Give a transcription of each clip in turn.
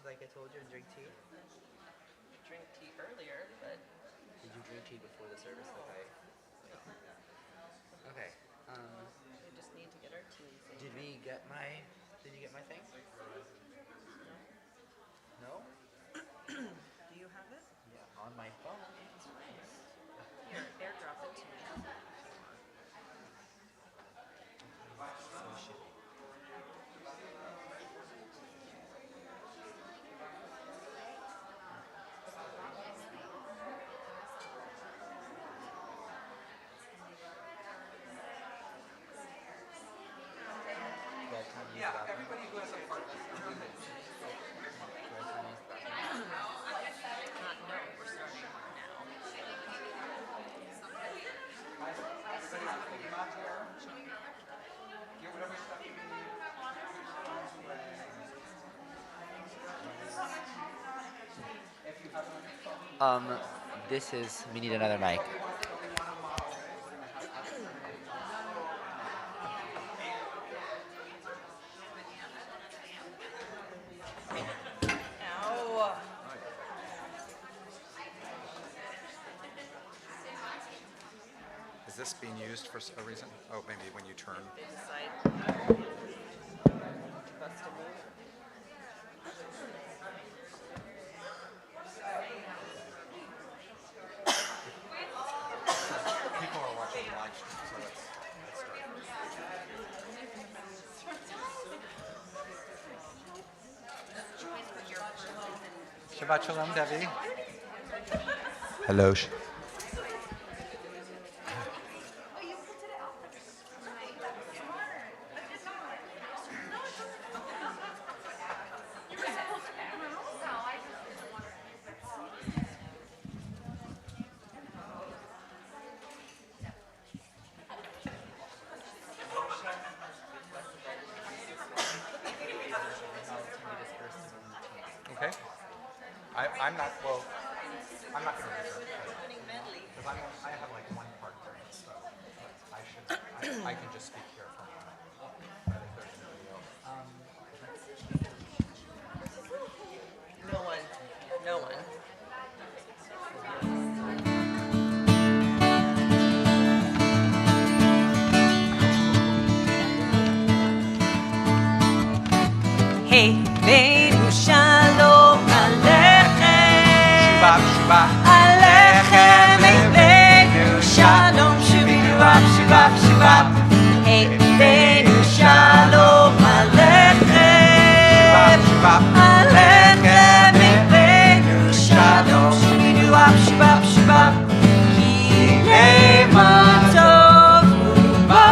like I told you, and drink tea? Drink tea earlier, but... Did you drink tea before the service? Okay. We just need to get our tea. Did you get my thing? No? Do you have it? Yeah, on my phone. It's nice. Here, airdrop it to me. So shitty. Yeah, everybody who has a partner. No, we're starting now. Everybody's putting them out here. Get whatever stuff you need. If you have it on your phone. This is, we need another mic. Ow. Is this being used for a reason? Oh, maybe when you turn. They decide to bust a move. People are watching the live stream, so let's start. Shabbat shalom, Devi. Hello. Okay. I'm not going to reserve because I have like one part during it, so I can just speak here for a moment. But if there's nobody else. No one. No one. Hey, Beinu Shalom Aleichem. Shabbat, Shabbat. Aleichem, hey, Beinu Shalom. Shabbat, Shabbat, Shabbat. Hey, Beinu Shalom Aleichem. Shabbat, Aleichem, hey, Beinu Shalom. Shabbat, Shabbat, Shabbat. Hinei ma tov u'banagim,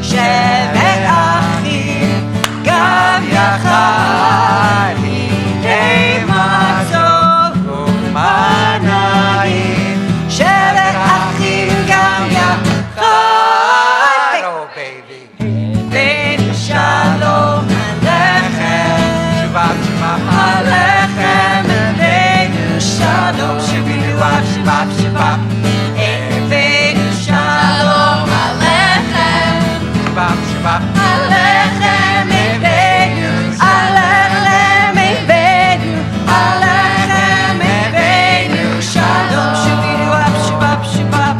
shevet achim gam yachad. Hinei ma tov u'banagim, shevet achim gam yachad. Oh, baby. Beinu Shalom Aleichem. Shabbat, Shabbat. Aleichem, Beinu Shalom. Shabbat, Shabbat, Shabbat. Beinu Shalom Aleichem. Shabbat, Shabbat. Aleichem, Beinu. Aleichem, Beinu. Aleichem, Beinu Shalom. Shabbat, Shabbat, Shabbat.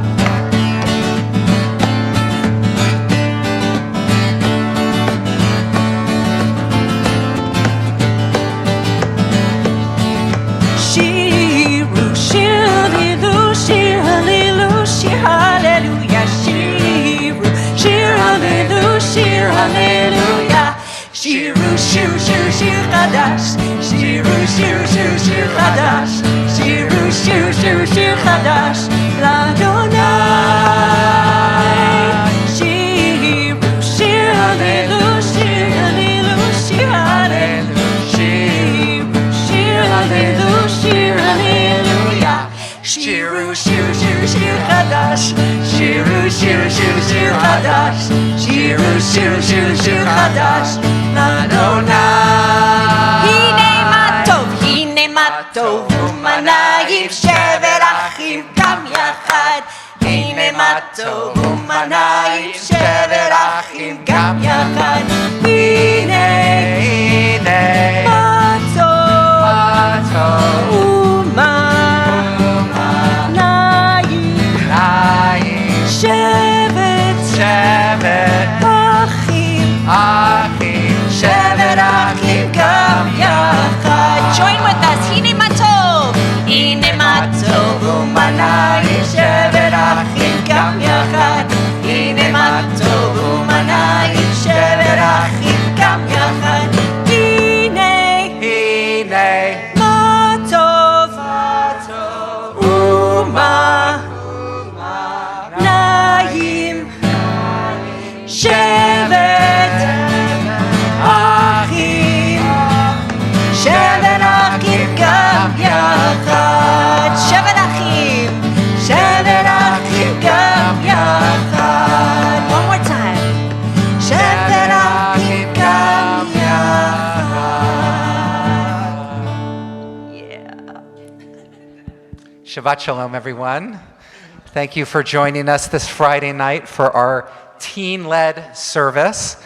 Shiru, shir, hallelu, shir, hallelu, shir, hallelujah. Shiru, shir, hallelu, shir, hallelujah. Shiru, shir, shir, shir, chadash. Shiru, shir, shir, shir, chadash. Shiru, shir, shir, shir, chadash. L'Adonai. Shiru, shir, hallelu, shir, hallelu, shir, hallelu. Shiru, shir, hallelu, shir, hallelujah. Shiru, shir, shir, shir, chadash. Shiru, shir, shir, shir, chadash. Shiru, shir, shir, shir, chadash. L'Adonai. Hine ma tov u'manayim, shevet achim gam yachad. Hine ma tov u'manayim, shevet achim gam yachad. Hine ma Matov, Uma, Naim, Shevet, Achim, Shevet Achim gam yachad, Shevet Achim, Shevet Achim gam yachad. One more time. Shevet Achim gam yachad. Yeah. Shabbat Shalom, everyone. Thank you for joining us this Friday night for our teen-led service.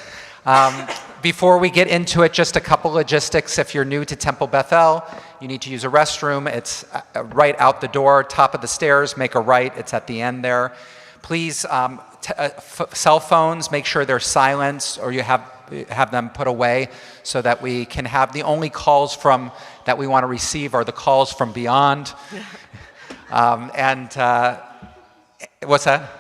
Before we get into it, just a couple logistics. If you're new to Temple Bethel, you need to use a restroom. It's right out the door, top of the stairs. Make a right. It's at the end there. Please, cell phones, make sure they're silenced or you have them put away so that we can have the only calls that we want to receive are the calls from beyond. What's that?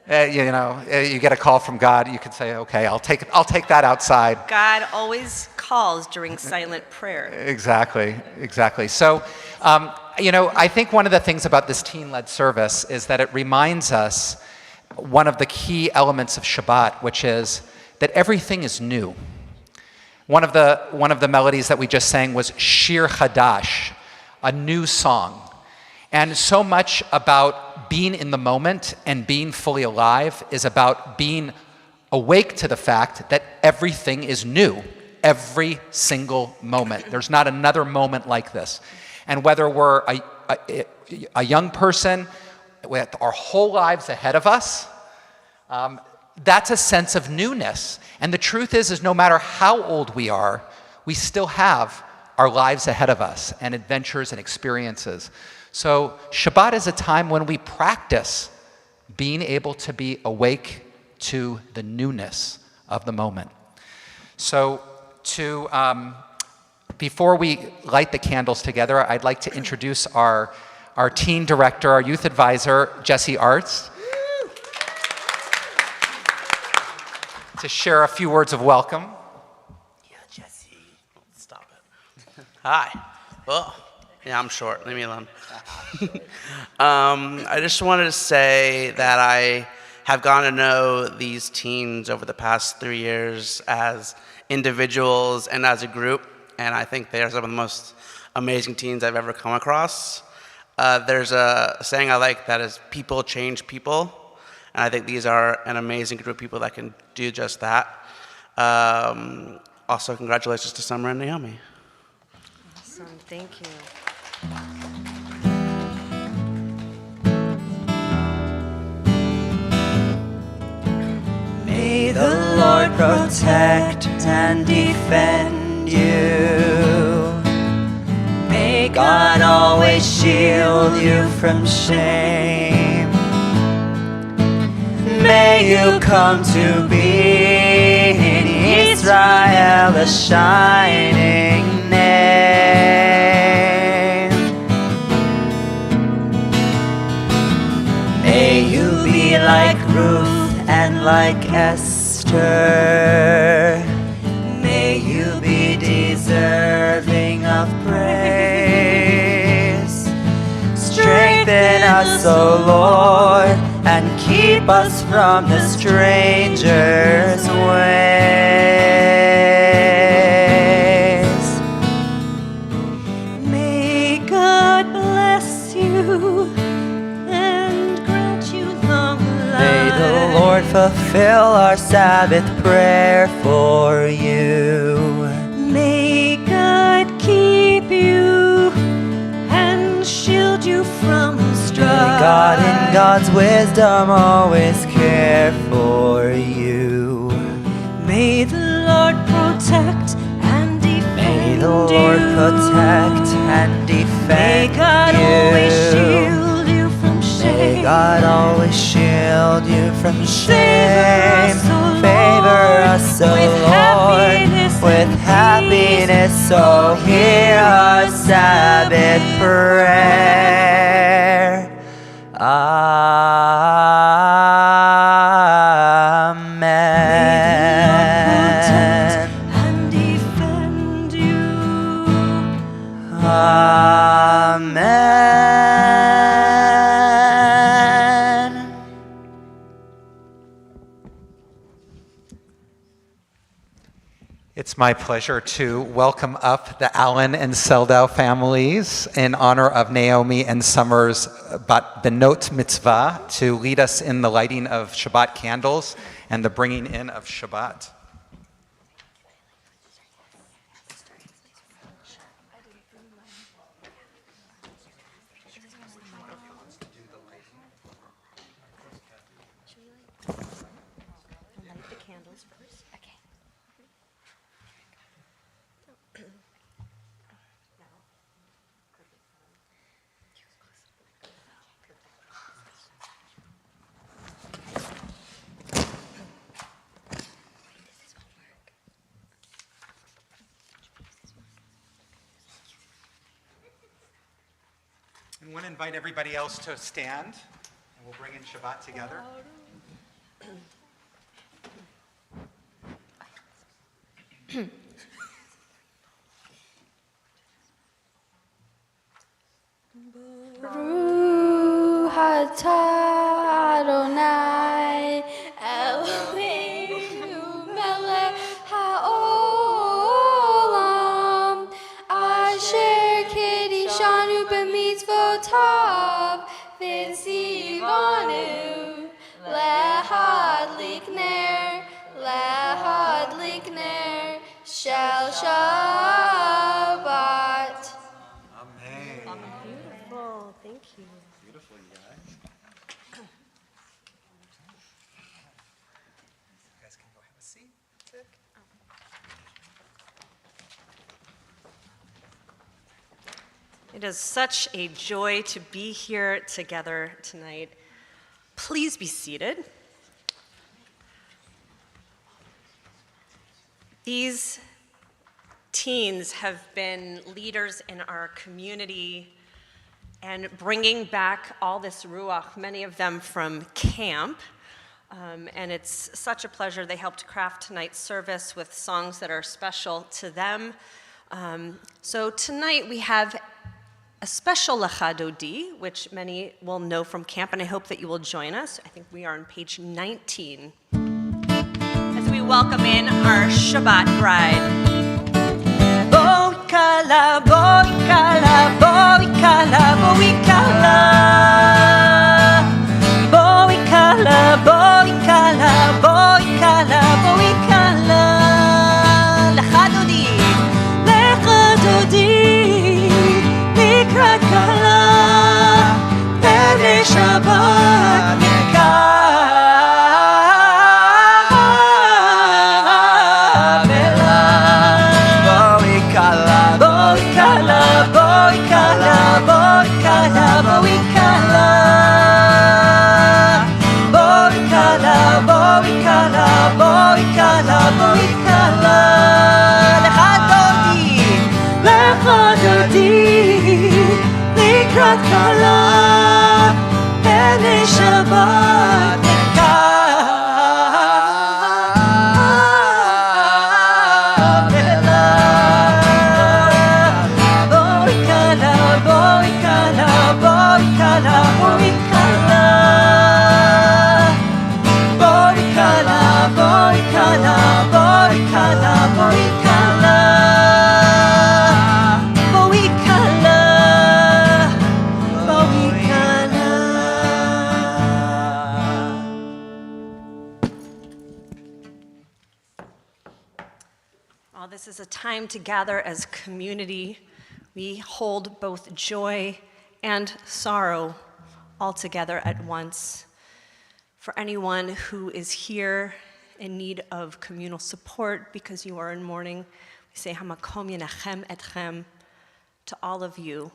You get a call from God. You can say, "Okay, I'll take that outside." God always calls during silent prayer. Exactly. So, I think one of the things about this teen-led service is that it reminds us one of the key elements of Shabbat, which is that everything is new. One of the melodies that we just sang was Shir Chadash, a new song. And so much about being in the moment and being fully alive is about being awake to the fact that everything is new, every single moment. There's not another moment like this. And whether we're a young person with our whole lives ahead of us, that's a sense of newness. And the truth is no matter how old we are, we still have our lives ahead of us and adventures and experiences. So Shabbat is a time when we practice being able to be awake to the newness of the moment. So before we light the candles together, I'd like to introduce our teen director, our youth advisor, Jesse Arts, to share a few words of welcome. Yeah, Jesse, stop it. Hi. Oh, yeah, I'm short. Leave me alone. I just wanted to say that I have gotten to know these teens over the past 3 years as individuals and as a group, and I think they are some of the most amazing teens I've ever come across. There's a saying I like that is people change people, and I think these are an amazing group of people that can do just that. Also, congratulations to Summer and Naomi. Awesome, thank you. May the Lord protect and defend you. May God always shield you from shame. May you come to be in Israel a shining name. May you be like Ruth and like Esther. May you be deserving of praise. Strengthen us, O Lord, and keep us from the stranger's ways. May God bless you and grant you long life. May the Lord fulfill our Sabbath prayer for you. May God keep you and shield you from strife. May God in God's wisdom always care for you. May the Lord protect and defend you. May the Lord protect and defend you. May God always shield you from shame. May God always shield you from shame. Favor us, O Lord, with happiness. So hear our Sabbath prayer. Amen. May the Lord protect and defend you. Amen. It's my pleasure to welcome up the Allen and Seldau families in honor of Naomi and Summer's Benot Mitzvah to lead us in the lighting of Shabbat candles and the bringing in of Shabbat. Light the candles first. Okay. And I want to invite everybody else to stand, and we'll bring in Shabbat together. Baruch atah Adonai Eloheinu melech haolam asher kiddushanu b'mitzvotav v'tzivanu lehadlik ner shel Shabbat. Beautiful. Thank you. Beautiful, you guys. You guys can go have a seat. It is such a joy to be here together tonight. Please be seated. These teens have been leaders in our community and bringing back all this ruach, many of them from camp. And it's such a pleasure. They helped craft tonight's service with songs that are special to them. So tonight we have a special Lecha Dodi, which many will know from camp, and I hope that you will join us. I think we are on page 19. As we welcome in our Shabbat bride. Boi kala, boi kala, boi kala, boi kala. Boi kala, boi kala, boi kala, boi kala. Lecha dodi, lecha dodi, likrat kala, pene Shabbat nekabela. Boi kala, boi kala, boi kala, boi kala, boi kala. Boi kala, boi kala, boi kala, boi kala. Lecha dodi, lecha dodi, likrat kala, pene Shabbat nekabela. Boi kala, boi kala, boi kala, boi kala. Boi kala, boi kala, boi kala, boi kala. Boi kala, boi kala. While this is a time to gather as community, we hold both joy and sorrow all together at once. For anyone who is here in need of communal support because you are in mourning, we say Hamakom Yenachem Etchem to all of you,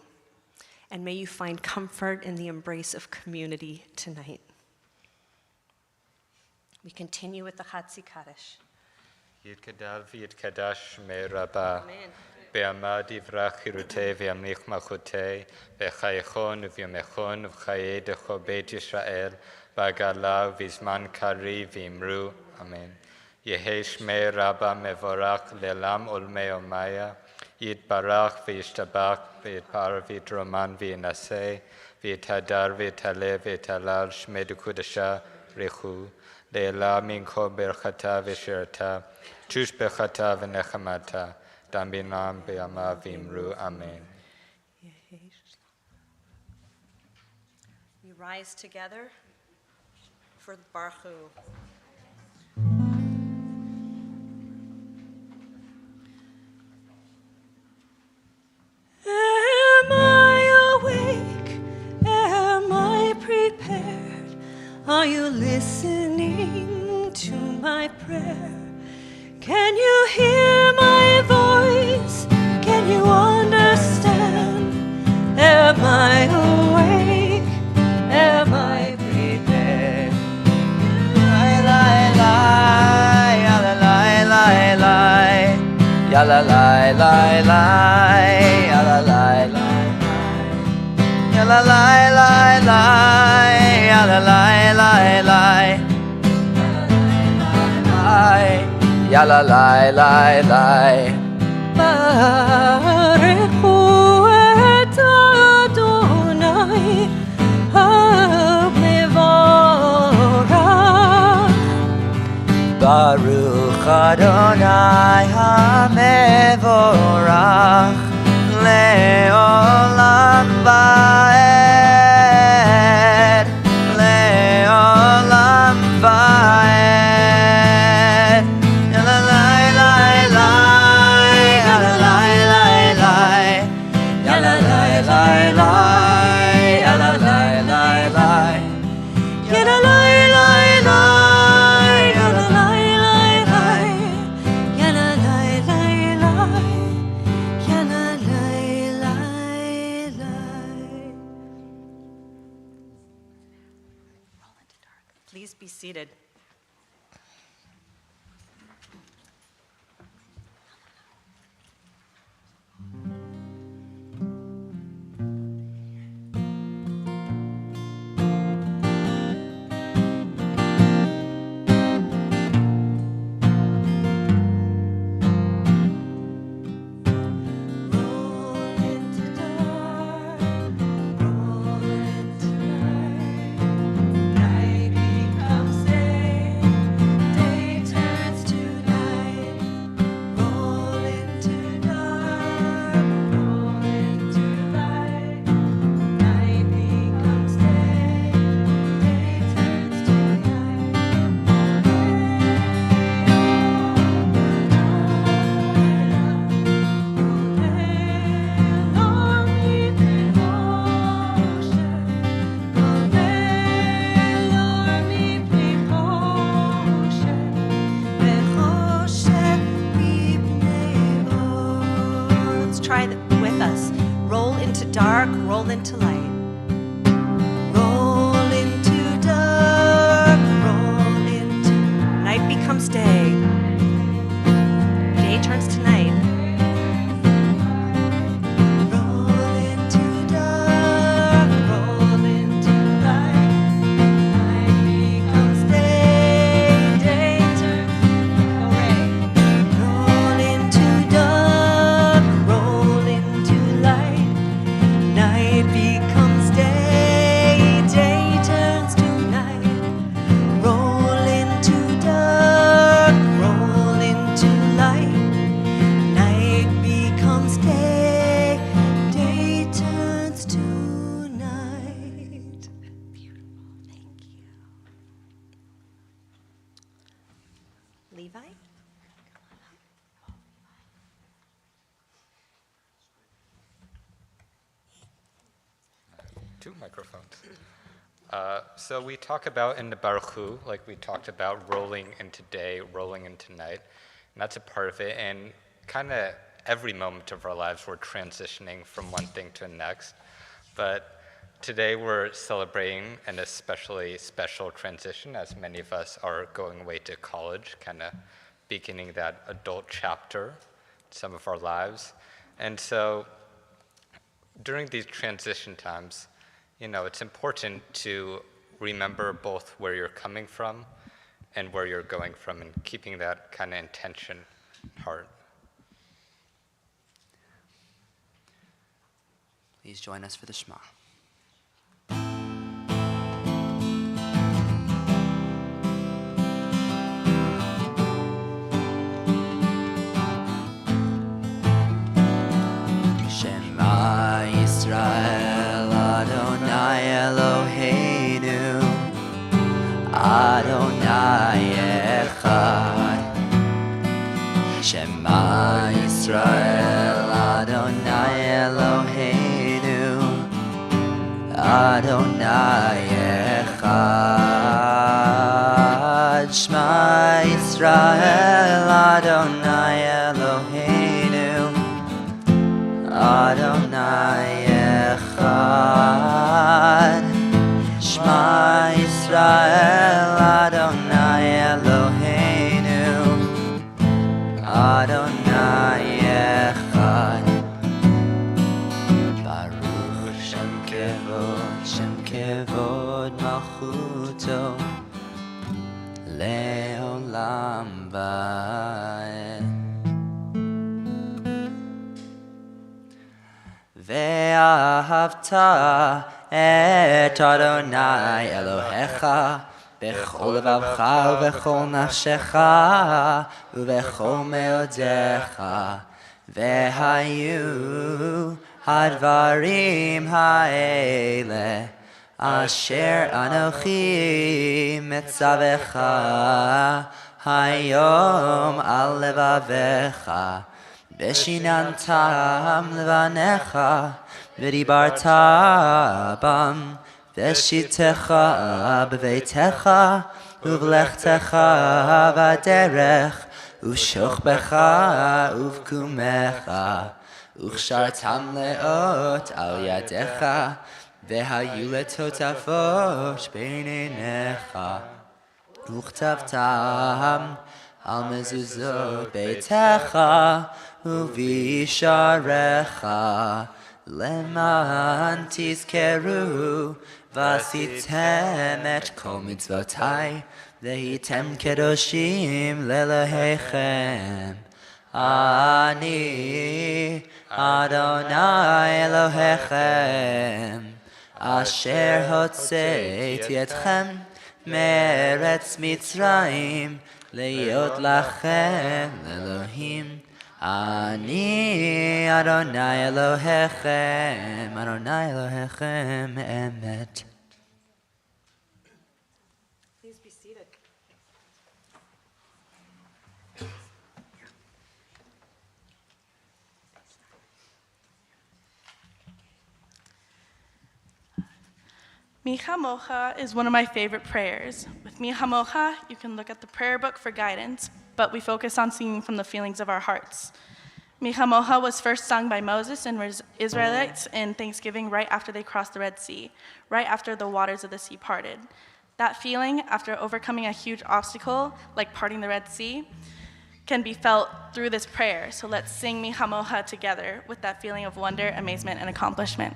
and may you find comfort in the embrace of community tonight. We continue with the Chatzi Kaddish. יתגדל ויתקדש שמי רבה, Amen. בעמד יברח חירותי וימליך מלכותי, בחייכון ובימיכון ובחיי דכל בית ישראל, בעגלה ובזמן קריב ואמרו, אמן. Yehi Shmei Rabba Mevorach Lelam Olmei Omaya, Yitbarach v'yishtabach v'yitpar v'yitroman v'yinaseh v'yitadar v'yitaleh v'yitalal Shmei Dukudasha Rechu Le'ela min kol berchata v'shirata Tush bechata v'nechamata Dambinam b'yama v'imru Amen. We rise together for the Baruch Hu. Am I awake? Am I prepared? Are you listening to my prayer? Can you hear my voice? Can you understand? Am I awake? Am I prepared? Lie, lie, lie, yalla, lie, lie, lie. Yalla, lie, lie, lie, yalla, lie, lie, lie. Yalla, lie, lie, lie, yalla, lie, lie, lie. Yalla, lie, lie, lie. Barechu et Adonai HaMevorach. Baruch Adonai HaMevorach Le'olam va'ed Le'olam va'ed Yalla lai lai lai Yalla lai lai lai Yalla lai lai lai Yalla lai lai lai Yada lai lai lai, yada lai lai lai, yada lai lai lai, yada lai lai lai. Please be seated. Roll into dark, roll into night. Night becomes day, day turns to night. Roll into dark, roll into light. Night becomes day, day turns to Let's try that with us. Roll into dark, roll into light. Roll into dark, roll into night becomes day. Day turns to night. Roll into dark, roll into light. Night becomes day, day turns. Hooray. Roll into dark, roll into light. Night becomes day, day turns to night. Roll into dark, roll into light. Night becomes day, day turns to night. Beautiful, thank you. Levi? 2 microphones. So we talk about in the Baruch Hu, like we talked about rolling into day, rolling into night, and that's a part of it. And kind of every moment of our lives, we're transitioning from one thing to the next. But today we're celebrating an especially special transition, as many of us are going away to college, kind of beginning that adult chapter in some of our lives. And so during these transition times, it's important to remember both where you're coming from and where you're going from, and keeping that kind of intention in heart. Please join us for the Shema. Shema Yisrael Adonai Eloheinu Adonai Echad. Shema Yisrael Adonai Eloheinu Adonai Echad. Shema Yisrael Adonai Eloheinu Adonai Echad. Shema Yisrael Adonai Eloheinu Adonai Echad. Baruch Shem Kevod Malchuto Leolam Vaed. Ve'ahavta et Adonai Elohecha bechol levavcha uvechol nafshecha uvechol meodecha vehayu hadvarim ha'ele asher anochi metzavecha hayom al levavecha Veshinantam levanecha, v'dibarta bam, v'shitecha b'veitecha, uv'lechtecha v'derech, uv'shochbecha uv'kumecha, uv'shartam leot al yadecha, v'hayu letotafot b'einecha, uv'chtavtam al mezuzot beitecha uvisharecha leman tizkeru vasitem et kol mitzvotai vehitem kedoshim lelehechem. Ani Adonai Elohechem asher hotzeiti etchem meretz Mitzrayim Leyot lachem Elohim. Ani Adonai Elohechem, Adonai Elohechem emet. Please be seated. Mi Chamocha is one of my favorite prayers. With Mi Chamocha, you can look at the prayer book for guidance, but we focus on singing from the feelings of our hearts. Mi Chamocha was first sung by Moses and Israelites in Thanksgiving right after they crossed the Red Sea, right after the waters of the sea parted. That feeling, after overcoming a huge obstacle, like parting the Red Sea, can be felt through this prayer. So let's sing Mi Chamocha together with that feeling of wonder, amazement, and accomplishment.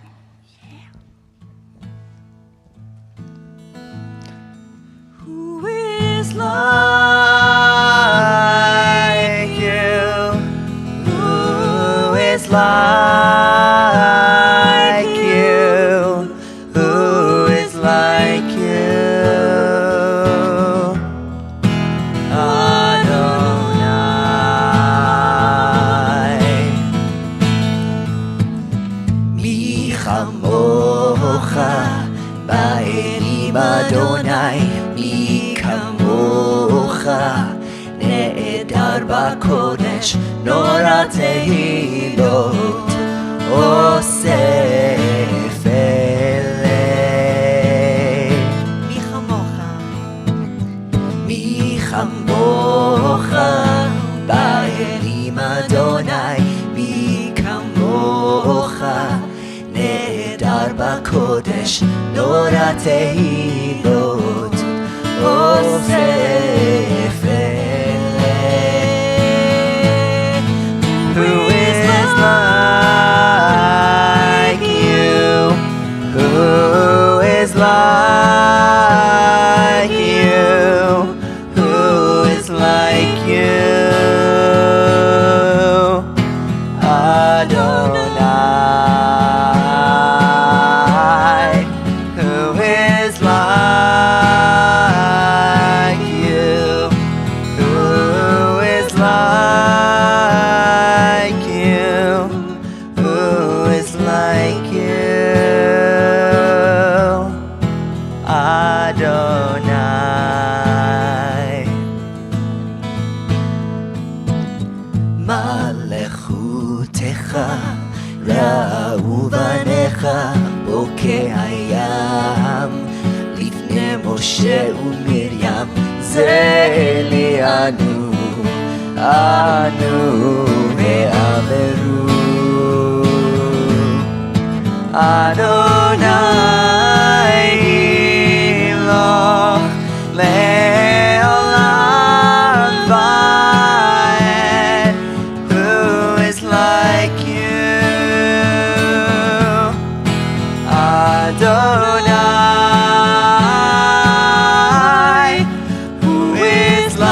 Who is like you? Who is like you? Who is like you? Adonai. Mi chamocha ba'elim Adonai. נעדר בקודש נורא תהילות אוסף אלי. מי כמוך באלים אדוני, מי כמוך נעדר בקודש נורא תהילות אוסף Who is like you? Who is like you? Who Adonai, who is like you? Who is like you? Who is like you? Adonai. Malechutecha ra'u banecha bokeh hayam lifnei Moshe uMiriam ze anu ve'averu Adonai Eloh le'olam va'ed. Who is like you? Adonai. Who is like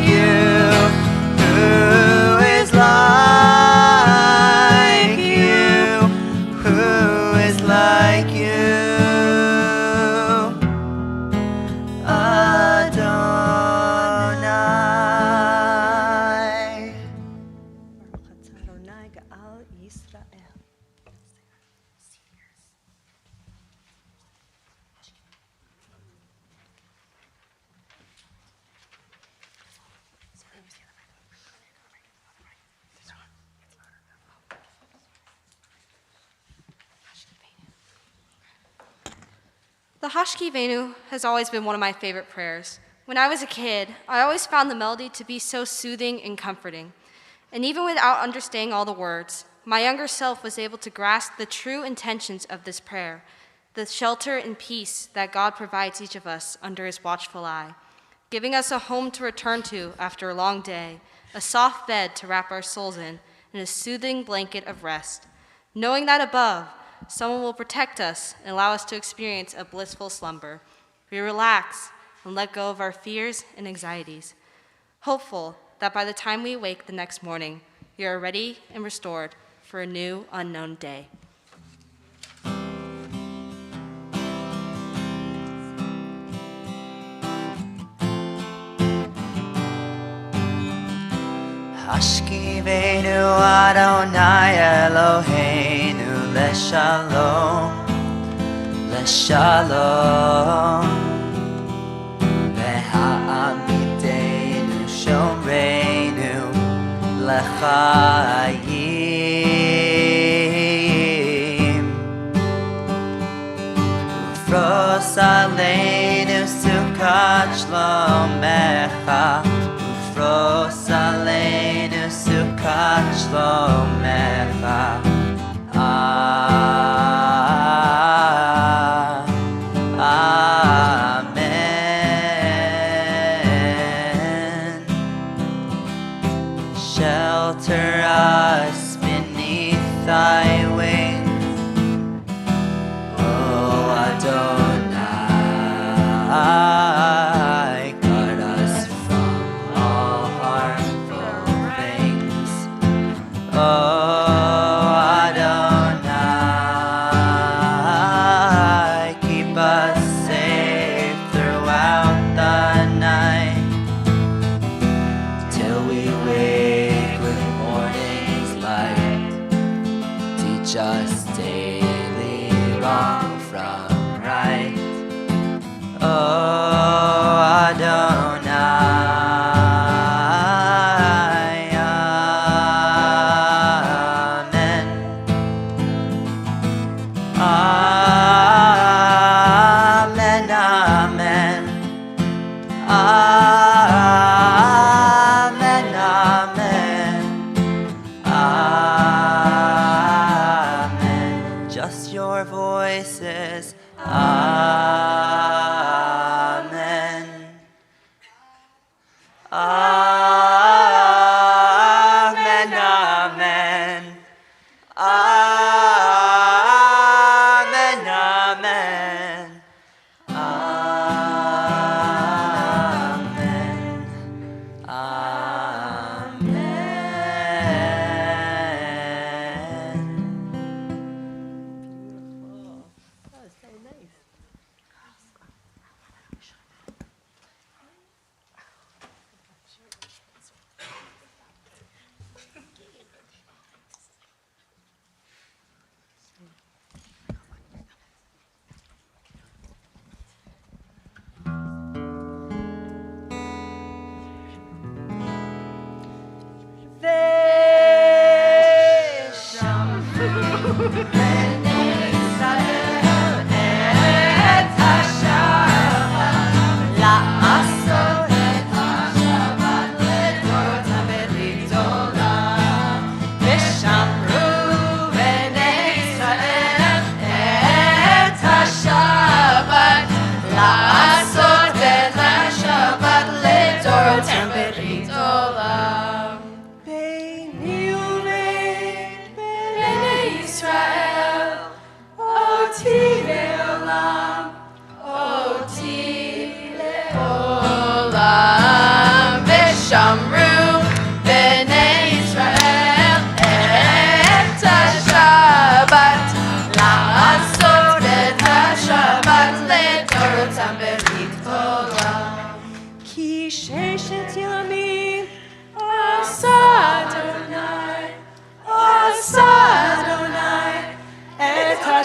you? Who is like you? Who is like you? Adonai. Adonai Ga'al Yisrael. The Hashkivenu has always been one of my favorite prayers. When I was a kid, I always found the melody to be so soothing and comforting. And even without understanding all the words, my younger self was able to grasp the true intentions of this prayer, the shelter and peace that God provides each of us under his watchful eye, giving us a home to return to after a long day, a soft bed to wrap our souls in, and a soothing blanket of rest, knowing that above, someone will protect us and allow us to experience a blissful slumber. We relax and let go of our fears and anxieties, hopeful that by the time we wake the next morning, we are ready and restored for a new, unknown day. Hashkivenu Adonai Eloheinu leshalom, leshalom. Ve'ha'amidenu shomreinu lechayim. Ufros aleinu sukat shlomecha. Ufros aleinu sukat shlomecha. Amen. Shelter us beneath thy wings, oh Adonai. Guard us from all harmful things, oh Adonai. Keep us safe throughout the night, till we wake with morning's light. Teach us daily wrong from right, oh Adonai. Amen. Amen, amen. Amen, amen, amen. Just your voices, amen, amen, amen, amen, amen, amen, amen.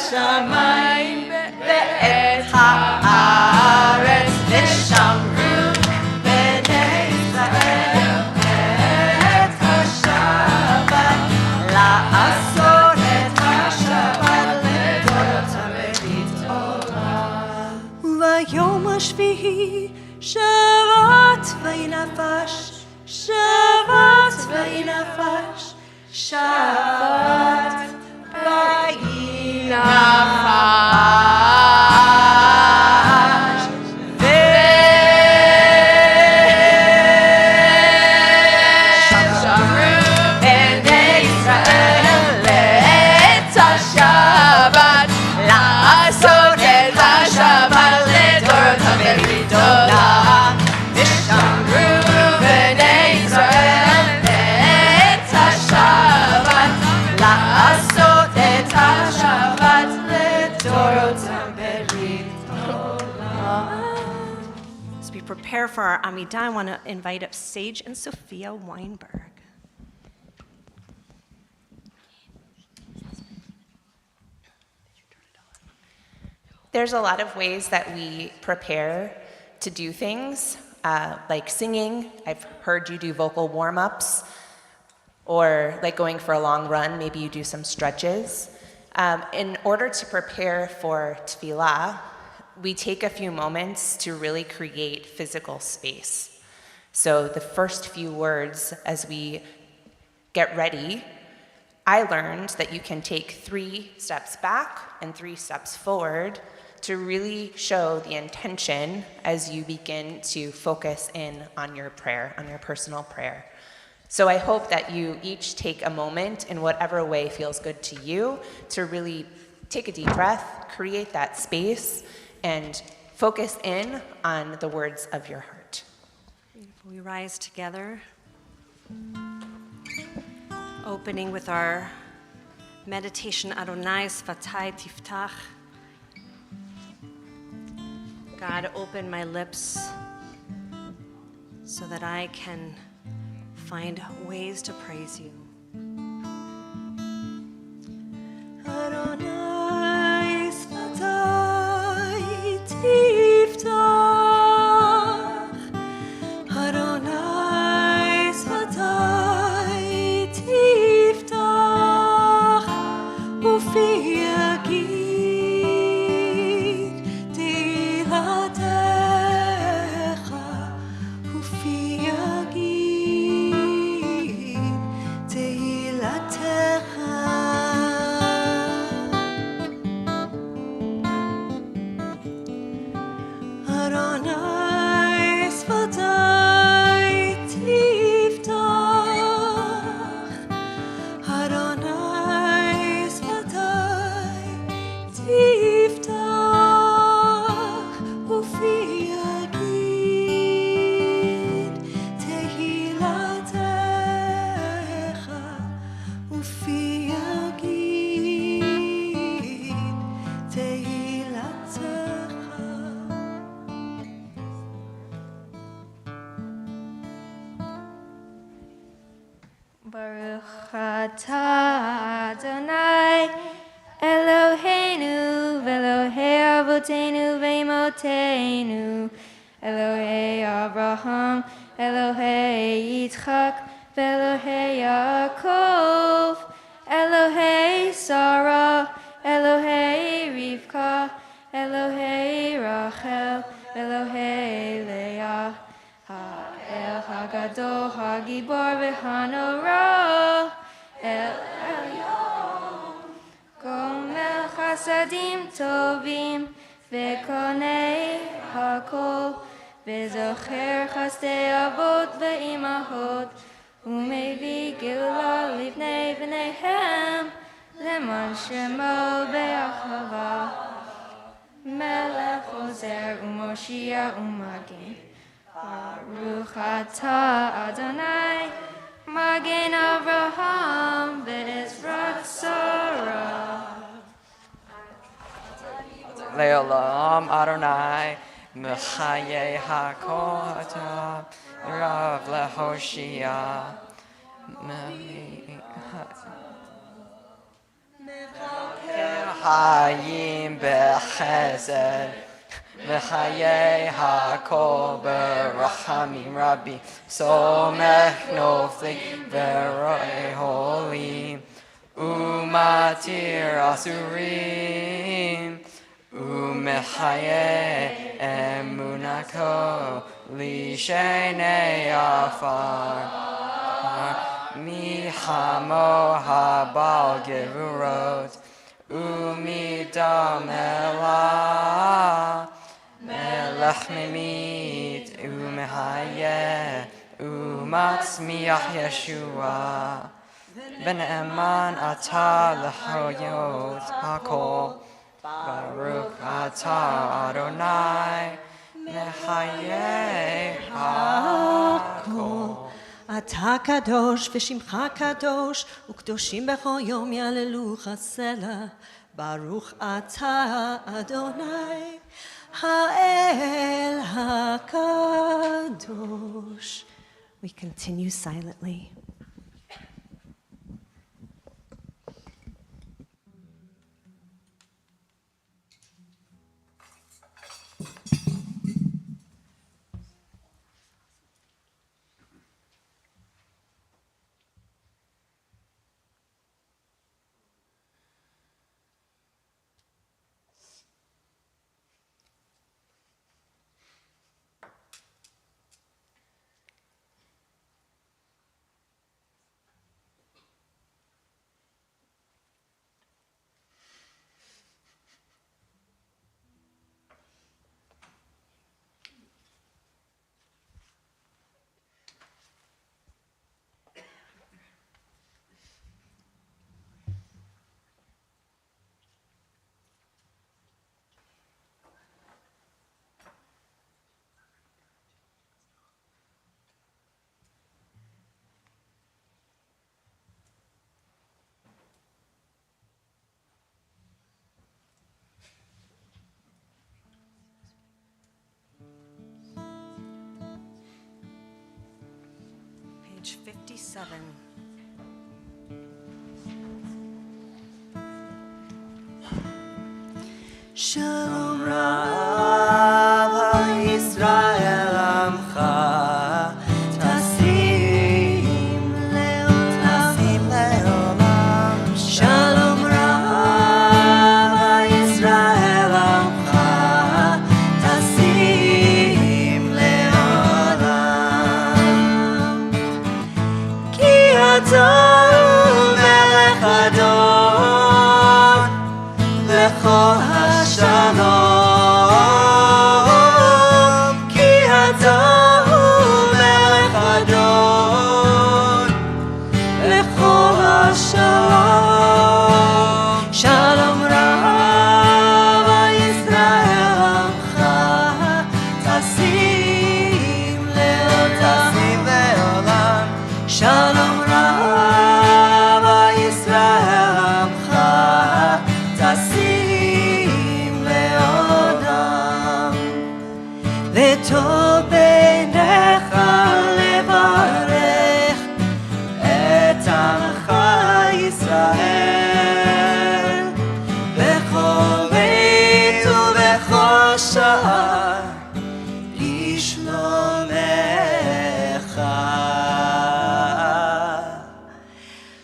השמיים ואת הארץ ושמרו בני ישראל את השבת לעשות את השבת לדורות ברית עולם. וביום השביעי שבת ויהי נפש שבת ויהי נפש שבת ויהי נפש ושמרו בני ישראל את השבת לעשות את השבת לדורות ברית עולם. ושמרו בני ישראל את השבת לעשות את השבת לדורות ברית עולם. As we prepare for our Amidah, I want to invite up Sage and Sophia Weinberg. There's a lot of ways that we prepare to do things, like singing. I've heard you do vocal warm-ups, or like going for a long run, maybe you do some stretches. In order to prepare for tefillah, we take a few moments to really create physical space. So the first few words as we get ready, I learned that you can take 3 steps back and 3 steps forward to really show the intention as you begin to focus in on your prayer, on your personal prayer. So I hope that you each take a moment in whatever way feels good to you to really take a deep breath, create that space, and focus in on the words of your heart. Beautiful. We rise together, opening with our meditation, Adonai Sfatai Tiftach. God, open my lips so that I can find ways to praise you. Adonai Sfatai Tiftach. Adonai Sfatai Tiftach. Ufi yagid tilatecha. Ufi yagid tilatecha. Adonai Sfatai Tiftach. Adonai Sfatai Tiftach. Ufi yagid tehilatecha. Ufi yagid tehilatecha. Baruch atah Adonai Eloheinu v'Elohei Avotenu v'Imotenu Elohei Abraham Elohei Yitzchak v'Elohei Yaakov Elohei Sarah Elohei Rivka Elohei Rachel Elohei Leah El Hagadol Hagibor v'Hanora El Elyon Gomel Chasadim Tovim v'Konei Hakol v'Zocher Chasdei Avot v'Imahot Umevi Gillah Livnei V'neihem Leman Shemo Be'achava Melech Ozer U'Moshiach U'Magin Baruch atah Adonai Magen Avraham v'Ezrat Sarah. Le'olam Adonai Mechaye HaKol Rav LeHoshia חיים בחסד, וחיי הכל ברחמים רבים, סומך נופלים ורואה הולים, ומתיר אסורים, ומחיה אמונתו לשני עפר. מי כמוה בעל גבורות, ומדם אלה, מלך ממית ומחיה, ומצמיח ישועה. ונאמן אתה לחיות הכל, ברוך אתה אדוני, מחיי הכל. אתה קדוש ושמך קדוש, וקדושים בכל יום יעללוך סלע. ברוך אתה אדוני, האל הקדוש. We continue silently. Page 57. Shalom Rav Yisrael Amcha, Tasim Leolam. Shalom Rav Yisrael Amcha, Tasim Leolam. Ki Adon Melech Adon, Lechol Shalom, ki Adon Melech Adon, lechol Shalom. Shalom Rav Yisrael Amcha, Tasim Leolam. Shalom Rav Yisrael Amcha, Tasim וטוב בעיניך לברך את עמך ישראל בכל בית ובכל שעה לשלומך.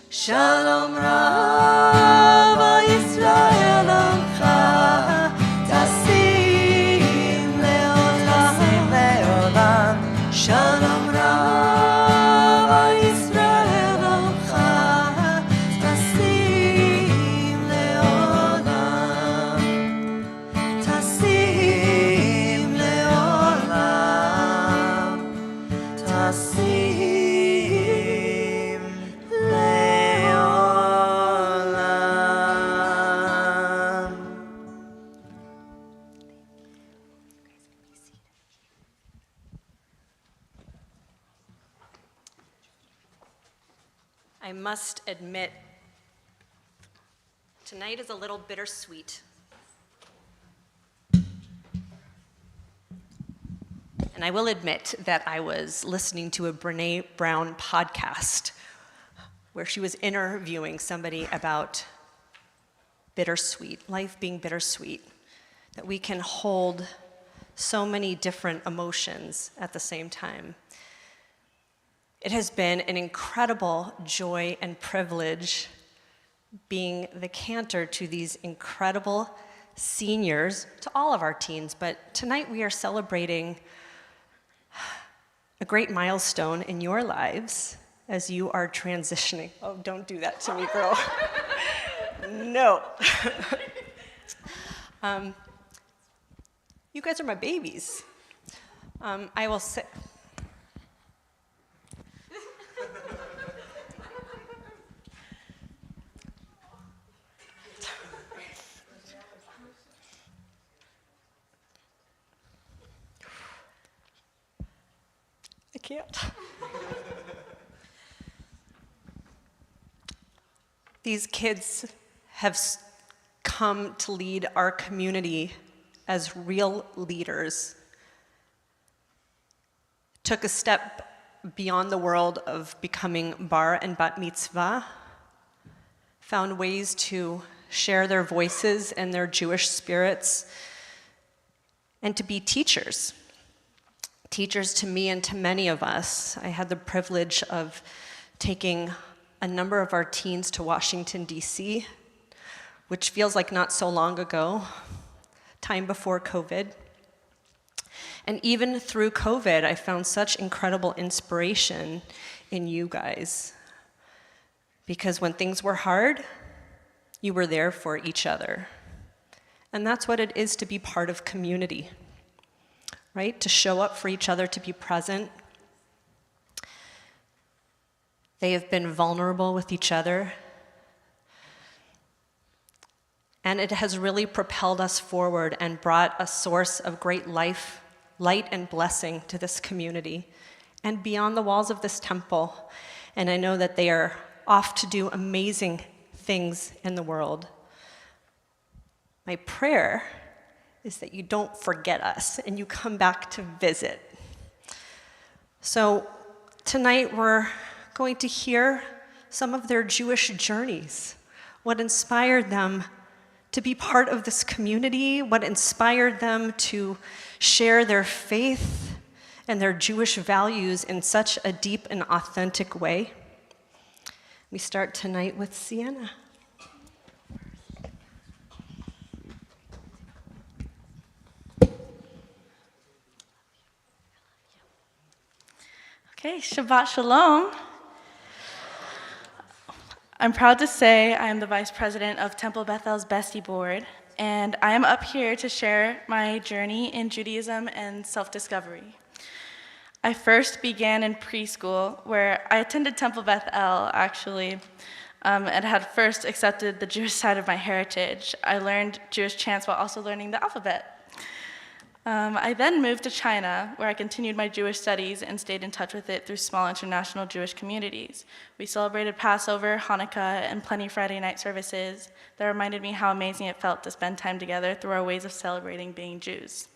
שלום רב ישראל עמך Shalom Rav Yisrael Amcha Tasim Leolam Tasim Leolam Tasim Leolam. I must admit, tonight is a little bittersweet. And I will admit that I was listening to a Brene Brown podcast where she was interviewing somebody about bittersweet, life being bittersweet, that we can hold so many different emotions at the same time. It has been an incredible joy and privilege being the cantor to these incredible seniors, to all of our teens, but tonight we are celebrating a great milestone in your lives as you are transitioning. Oh, don't do that to me, girl. No. You guys are my babies. I will say, I can't. These kids have come to lead our community as real leaders. Took a step beyond the world of becoming bar and bat mitzvah, found ways to share their voices and their Jewish spirits, and to be teachers. Teachers to me and to many of us. I had the privilege of taking a number of our teens to Washington, D.C., which feels like not so long ago, time before COVID. And even through COVID, I found such incredible inspiration in you guys. Because when things were hard, you were there for each other. And that's what it is to be part of community, right? To show up for each other, to be present. They have been vulnerable with each other. And it has really propelled us forward and brought a source of great life, light, and blessing to this community and beyond the walls of this temple. And I know that they are off to do amazing things in the world. My prayer is that you don't forget us and you come back to visit. So tonight we're going to hear some of their Jewish journeys, what inspired them to be part of this community, what inspired them to share their faith and their Jewish values in such a deep and authentic way. We start tonight with Sienna. Okay, Shabbat Shalom. I'm proud to say I am the Vice President of Temple Bethel's Bestie Board, and I am up here to share my journey in Judaism and self-discovery. I first began in preschool, where I attended Temple Bethel, actually, and had first accepted the Jewish side of my heritage. I learned Jewish chants while also learning the alphabet. I then moved to China, where I continued my Jewish studies and stayed in touch with it through small international Jewish communities. We celebrated Passover, Hanukkah, and plenty Friday night services that reminded me how amazing it felt to spend time together through our ways of celebrating being Jews.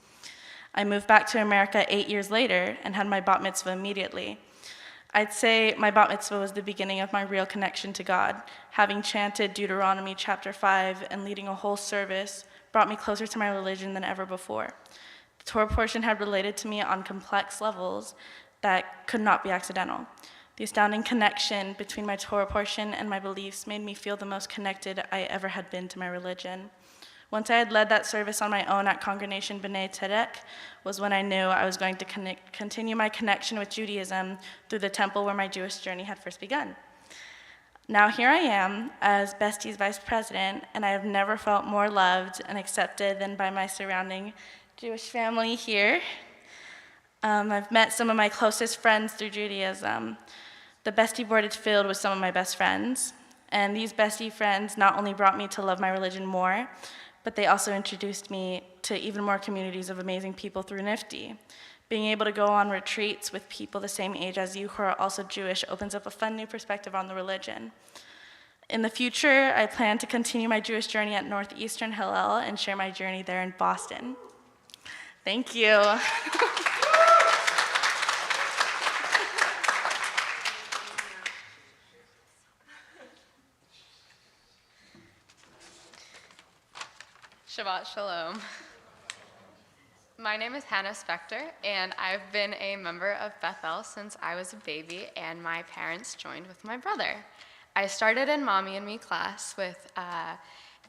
I moved back to America 8 years later and had my bat mitzvah immediately. I'd say my bat mitzvah was the beginning of my real connection to God. Having chanted Deuteronomy chapter 5 and leading a whole service brought me closer to my religion than ever before. The Torah portion had related to me on complex levels that could not be accidental. The astounding connection between my Torah portion and my beliefs made me feel the most connected I ever had been to my religion. Once I had led that service on my own at Congregation B'nai Tzedek was when I knew I was going to continue my connection with Judaism through the temple where my Jewish journey had first begun. Now here I am as Bestie's Vice President, and I have never felt more loved and accepted than by my surrounding Jewish family here. I've met some of my closest friends through Judaism. The Bestie Board is filled with some of my best friends, and these Bestie friends not only brought me to love my religion more, but they also introduced me to even more communities of amazing people through NIFTY. Being able to go on retreats with people the same age as you who are also Jewish opens up a fun new perspective on the religion. In the future, I plan to continue my Jewish journey at Northeastern Hillel and share my journey there in Boston. Thank you. Shabbat Shalom. My name is Hannah Spector, and I've been a member of Bethel since I was a baby, and my parents joined with my brother. I started in Mommy and Me class with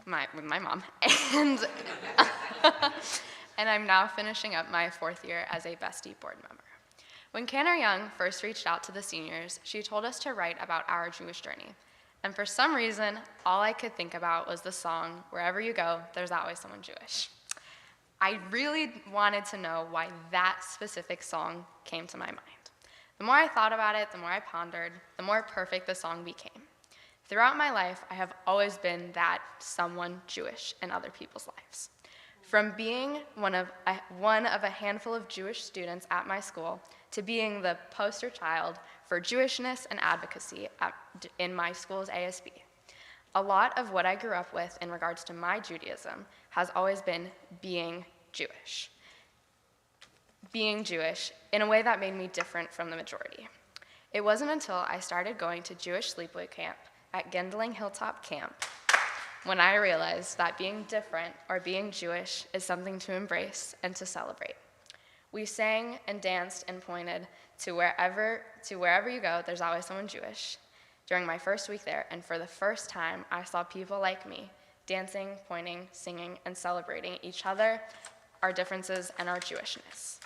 my mom, and and I'm now finishing up my 4th year as a Bestie board member. When Canner Young first reached out to the seniors, she told us to write about our Jewish journey. And for some reason, all I could think about was the song, "Wherever You Go, There's Always Someone Jewish." I really wanted to know why that specific song came to my mind. The more I thought about it, the more I pondered, the more perfect the song became. Throughout my life, I have always been that someone Jewish in other people's lives. From being one of a handful of Jewish students at my school to being the poster child for Jewishness and advocacy in my school's ASB. A lot of what I grew up with in regards to my Judaism has always been being Jewish. Being Jewish in a way that made me different from the majority. It wasn't until I started going to Jewish sleepaway camp at Gendling Hilltop Camp when I realized that being different or being Jewish is something to embrace and to celebrate. We sang and danced and pointed to wherever you go, there's always someone Jewish during my first week there, and for the first time, I saw people like me dancing, pointing, singing, and celebrating each other, our differences, and our Jewishness.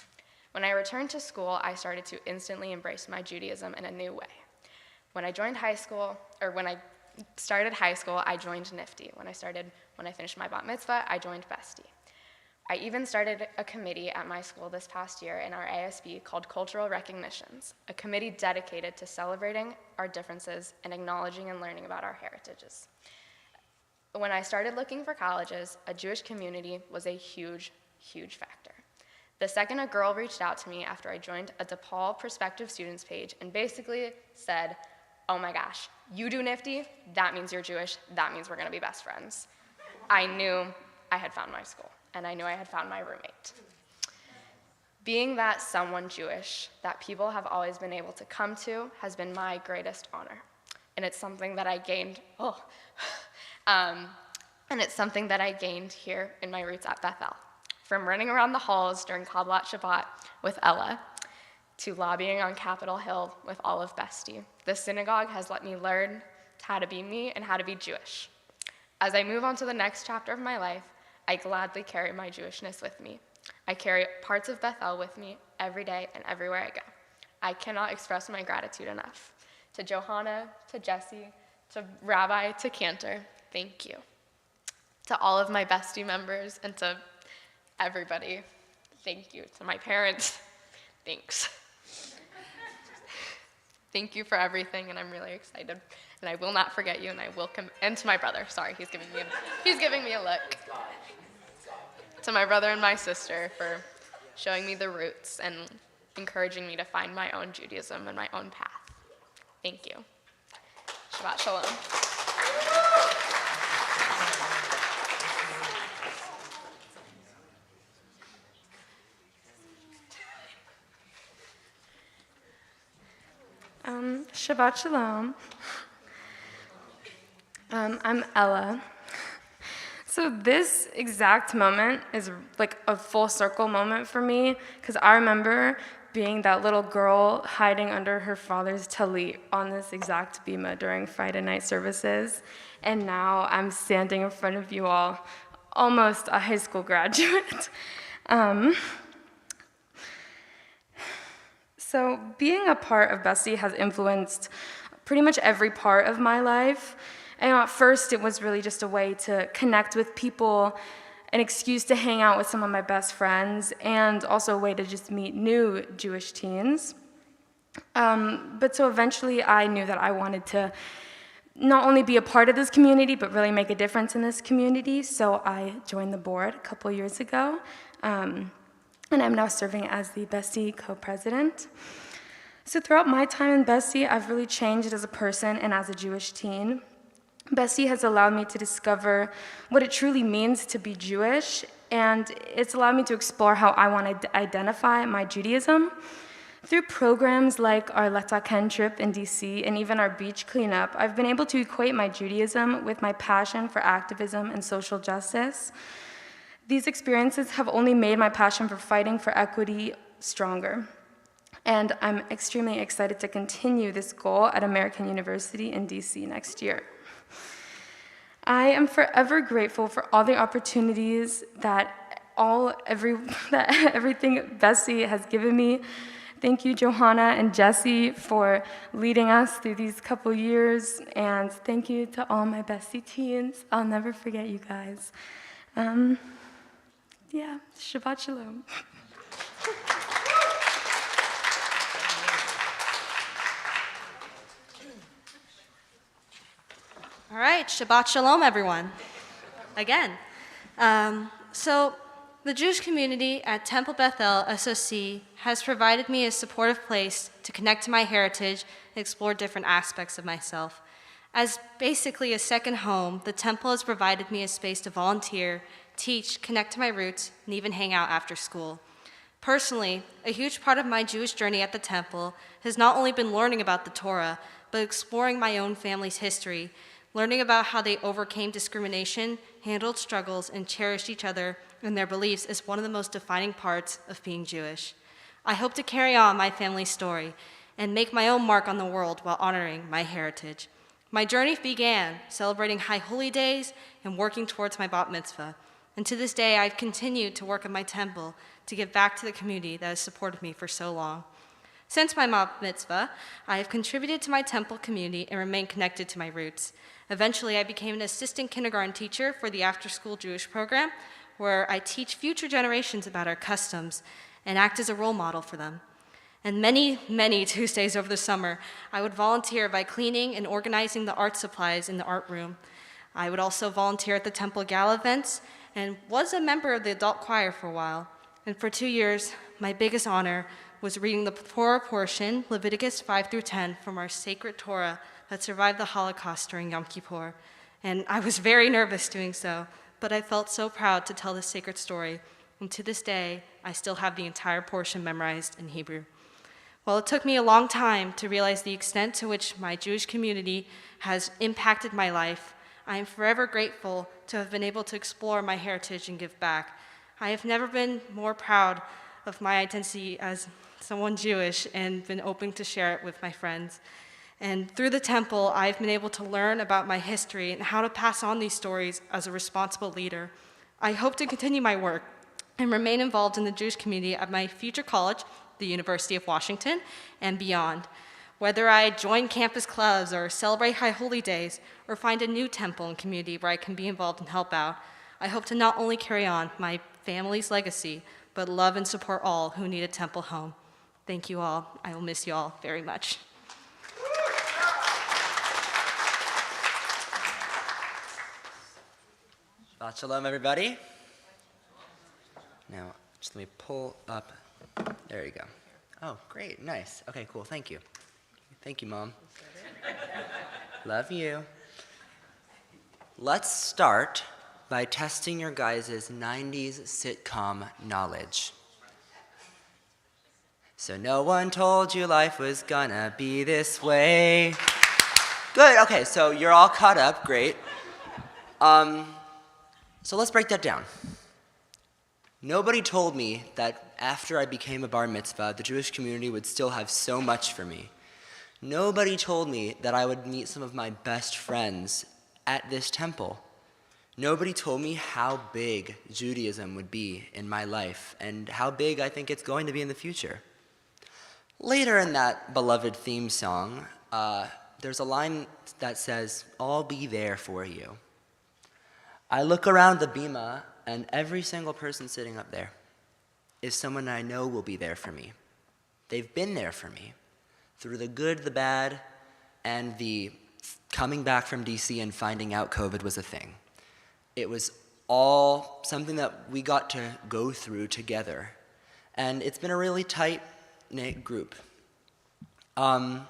When I returned to school, I started to instantly embrace my Judaism in a new way. When I started high school, I joined NIFTY. When I finished my bat mitzvah, I joined Bestie. I even started a committee at my school this past year in our ASB called Cultural Recognitions, a committee dedicated to celebrating our differences and acknowledging and learning about our heritages. When I started looking for colleges, a Jewish community was a huge, huge factor. The second a girl reached out to me after I joined a DePaul prospective students page and basically said, "Oh my gosh, you do NIFTY? That means you're Jewish. That means we're gonna be best friends." I knew I had found my school, and I knew I had found my roommate. Being that someone Jewish that people have always been able to come to has been my greatest honor. And it's something that I gained, and it's something that I gained here in my roots at Bethel. From running around the halls during Kabbalat Shabbat with Ella, to lobbying on Capitol Hill with all of Bestie, the synagogue has let me learn how to be me and how to be Jewish. As I move on to the next chapter of my life, I gladly carry my Jewishness with me. I carry parts of Bethel with me every day and everywhere I go. I cannot express my gratitude enough. To Johanna, to Jesse, to Rabbi, to Cantor, thank you. To all of my Bestie members and to everybody, thank you. To my parents, thanks. Thank you for everything, and I'm really excited. And I will not forget you, and I will come. And to my brother, sorry, he's giving me a look. To my brother and my sister for showing me the roots and encouraging me to find my own Judaism and my own path. Thank you. Shabbat Shalom. Shabbat Shalom. I'm Ella. So this exact moment is like a full circle moment for me, because I remember being that little girl hiding under her father's talit on this exact bima during Friday night services, and now I'm standing in front of you all, almost a high school graduate. So being a part of Bestie has influenced pretty much every part of my life. And at first, it was really just a way to connect with people, an excuse to hang out with some of my best friends, and also a way to just meet new Jewish teens. But so eventually, I knew that I wanted to not only be a part of this community, but really make a difference in this community. So I joined the board a couple years ago. And I'm now serving as the Bestie co-president. So throughout my time in Bestie, I've really changed as a person and as a Jewish teen. Bestie has allowed me to discover what it truly means to be Jewish, and it's allowed me to explore how I want to identify my Judaism. Through programs like our Letaken trip in DC and even our beach cleanup, I've been able to equate my Judaism with my passion for activism and social justice. These experiences have only made my passion for fighting for equity stronger. And I'm extremely excited to continue this goal at American University in DC next year. I am forever grateful for all the opportunities that everything Bessie has given me. Thank you, Johanna and Jesse, for leading us through these couple years, and thank you to all my Bessie teens. I'll never forget you guys. Shabbat Shalom. All right, Shabbat Shalom, everyone. Again. So the Jewish community at Temple Bethel SOC has provided me a supportive place to connect to my heritage and explore different aspects of myself. As basically a second home, the temple has provided me a space to volunteer, teach, connect to my roots, and even hang out after school. Personally, a huge part of my Jewish journey at the temple has not only been learning about the Torah, but exploring my own family's history, learning about how they overcame discrimination, handled struggles, and cherished each other and their beliefs is one of the most defining parts of being Jewish. I hope to carry on my family's story and make my own mark on the world while honoring my heritage. My journey began celebrating High Holy Days and working towards my bat mitzvah. And to this day, I've continued to work at my temple to give back to the community that has supported me for so long. Since my bat mitzvah, I have contributed to my temple community and remained connected to my roots. Eventually, I became an assistant kindergarten teacher for the after-school Jewish program, where I teach future generations about our customs and act as a role model for them. And many, many Tuesdays over the summer, I would volunteer by cleaning and organizing the art supplies in the art room. I would also volunteer at the temple gala events and was a member of the adult choir for a while. And for 2 years, my biggest honor was reading the Torah portion, Leviticus 5 through 10, from our sacred Torah that survived the Holocaust during Yom Kippur. And I was very nervous doing so, but I felt so proud to tell this sacred story. And to this day, I still have the entire portion memorized in Hebrew. While it took me a long time to realize the extent to which my Jewish community has impacted my life, I am forever grateful to have been able to explore my heritage and give back. I have never been more proud of my identity as someone Jewish and been open to share it with my friends. And through the temple, I've been able to learn about my history and how to pass on these stories as a responsible leader. I hope to continue my work and remain involved in the Jewish community at my future college, the University of Washington, and beyond. Whether I join campus clubs or celebrate High Holy Days or find a new temple and community where I can be involved and help out, I hope to not only carry on my family's legacy, but love and support all who need a temple home. Thank you all. I will miss you all very much. Shabbat Shalom, everybody. Now, just let me pull up. There you go. Oh, great, nice. Okay, cool, thank you. Thank you, Mom. Love you. Let's start by testing your guys' 90s sitcom knowledge. So no one told you life was gonna be this way. Good, okay, so you're all caught up, great. So let's break that down. Nobody told me that after I became a bar mitzvah, the Jewish community would still have so much for me. Nobody told me that I would meet some of my best friends at this temple. Nobody told me how big Judaism would be in my life and how big I think it's going to be in the future. Later in that beloved theme song, there's a line that says, "I'll be there for you." I look around the bima, and every single person sitting up there is someone I know will be there for me. They've been there for me through the good, the bad, and the coming back from DC and finding out COVID was a thing. It was all something that we got to go through together. And it's been a really tight-knit group. I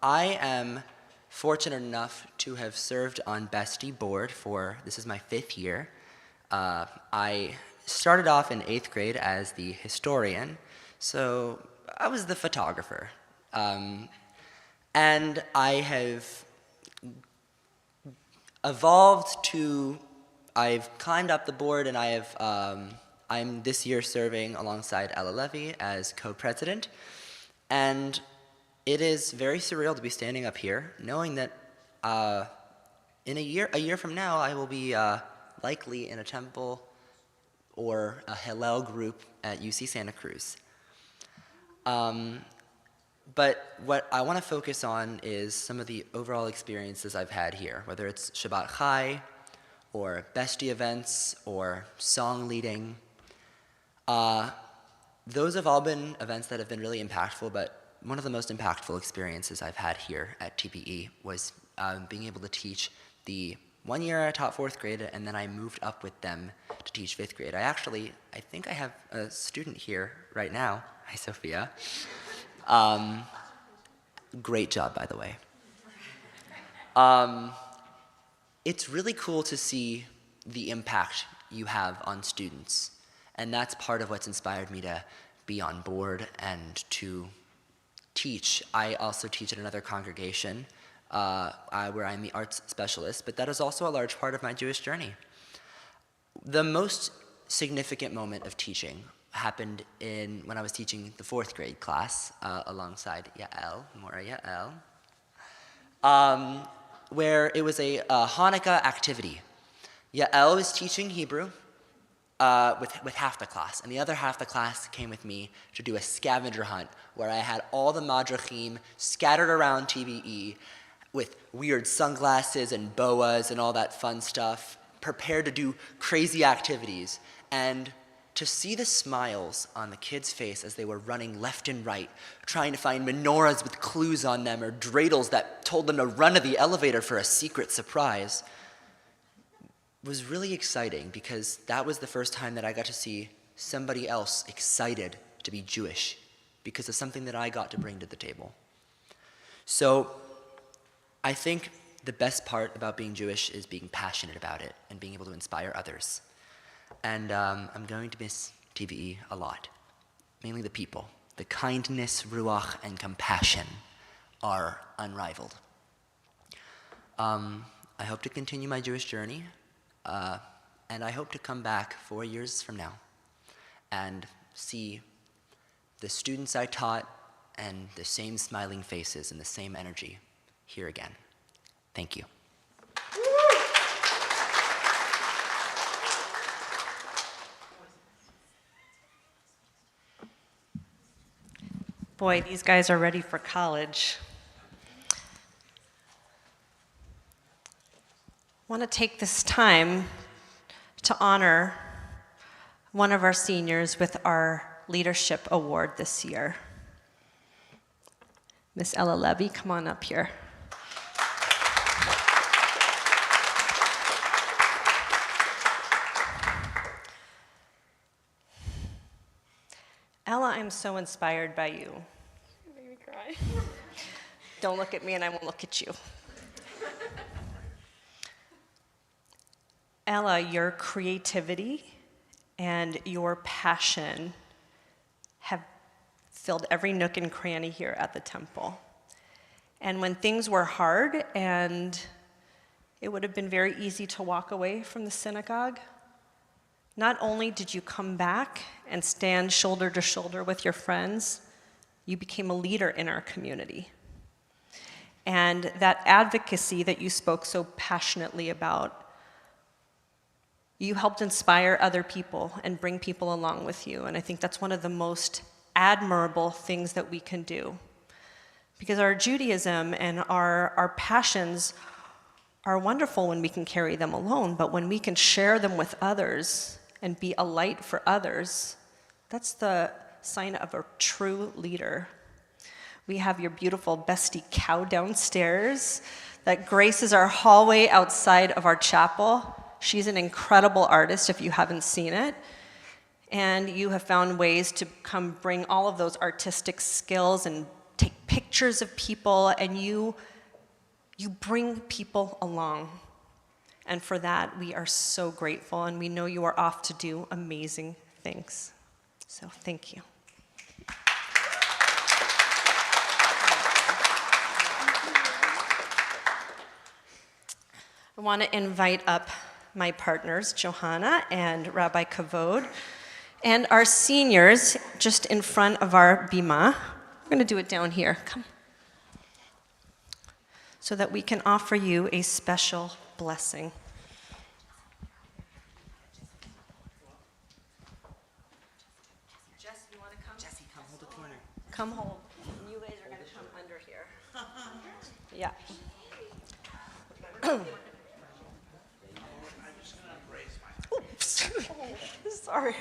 am fortunate enough to have served on Bestie board for, this is my 5th year. I started off in 8th grade as the historian, so I was the photographer. And I have evolved to I've climbed up the board, and I'm this year serving alongside Ella Levy as co-president, and it is very surreal to be standing up here, knowing that in a year from now, I will be likely in a temple or a Hillel group at UC Santa Cruz. But what I want to focus on is some of the overall experiences I've had here, whether it's Shabbat Chai, or bestie events, or song leading. Those have all been events that have been really impactful, but one of the most impactful experiences I've had here at TPE was being able to teach the 1 year I taught 4th grade, and then I moved up with them to teach 5th grade. I think I have a student here right now. Hi, Sophia. Great job, by the way. It's really cool to see the impact you have on students, and that's part of what's inspired me to be on board and to teach. I also teach at another congregation where I'm the arts specialist, but that is also a large part of my Jewish journey. The most significant moment of teaching happened when I was teaching the 4th grade class alongside Yael, Mora Yael, where it was a Hanukkah activity. Yael was teaching Hebrew with half the class, and the other half the class came with me to do a scavenger hunt where I had all the madrachim scattered around TBE with weird sunglasses and boas and all that fun stuff, prepared to do crazy activities. And to see the smiles on the kids' face as they were running left and right, trying to find menorahs with clues on them or dreidels that told them to run to the elevator for a secret surprise, was really exciting, because that was the first time that I got to see somebody else excited to be Jewish because of something that I got to bring to the table. So I think the best part about being Jewish is being passionate about it and being able to inspire others. And I'm going to miss TBE a lot, mainly the people. The kindness, ruach, and compassion are unrivaled. I hope to continue my Jewish journey, and I hope to come back 4 years from now and see the students I taught and the same smiling faces and the same energy here again. Thank you. Boy, these guys are ready for college. I want to take this time to honor one of our seniors with our Leadership Award this year. Miss Ella Levy, come on up here. Ella, I'm so inspired by you. You made me cry. Don't look at me and I won't look at you. Ella, your creativity and your passion have filled every nook and cranny here at the temple. And when things were hard and it would have been very easy to walk away from the synagogue, not only did you come back and stand shoulder to shoulder with your friends, you became a leader in our community. And that advocacy that you spoke so passionately about, you helped inspire other people and bring people along with you. And I think that's one of the most admirable things that we can do. Because our Judaism and our passions are wonderful when we can carry them alone, but when we can share them with others and be a light for others, that's the sign of a true leader. We have your beautiful bestie cow downstairs that graces our hallway outside of our chapel. She's an incredible artist if you haven't seen it. And you have found ways to come bring all of those artistic skills and take pictures of people, and you bring people along. And for that, we are so grateful, and we know you are off to do amazing things. So thank you. I want to invite up my partners, Johanna and Rabbi Kavod, and our seniors just in front of our bima. We're going to do it down here. Come. So that we can offer you a special blessing. Jess, you want to come? Jesse, come hold the corner. Come hold. And you guys are going to come under here. Yeah. Oops. Sorry.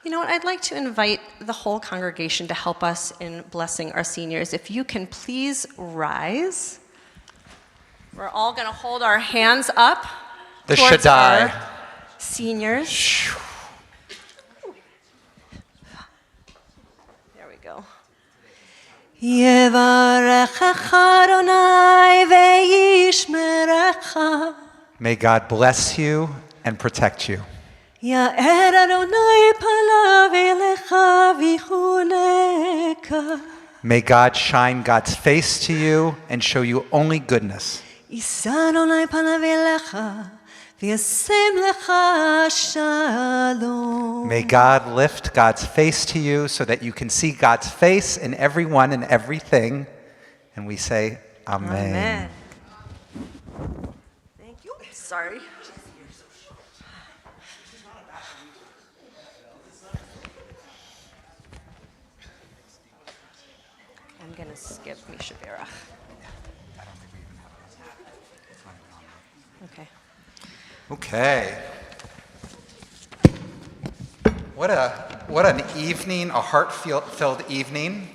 You know what? I'd like to invite the whole congregation to help us in blessing our seniors. If you can please rise. We're all going to hold our hands up The towards Shaddai. our seniors. There we go. Yevarechecha Adonai ve'yishmerecha. May God bless you and protect you. Ya'er Adonai panav elecha v'chuneka. May God shine God's face to you and show you only goodness. Yisa Adonai panav elecha v'yasem lecha shalom. May God lift God's face to you so that you can see God's face in everyone and everything. And we say, Amen. Amen. Thank you. Sorry. I'm going to skip Mishaberach. Okay. Okay. What an evening, a heart-filled evening.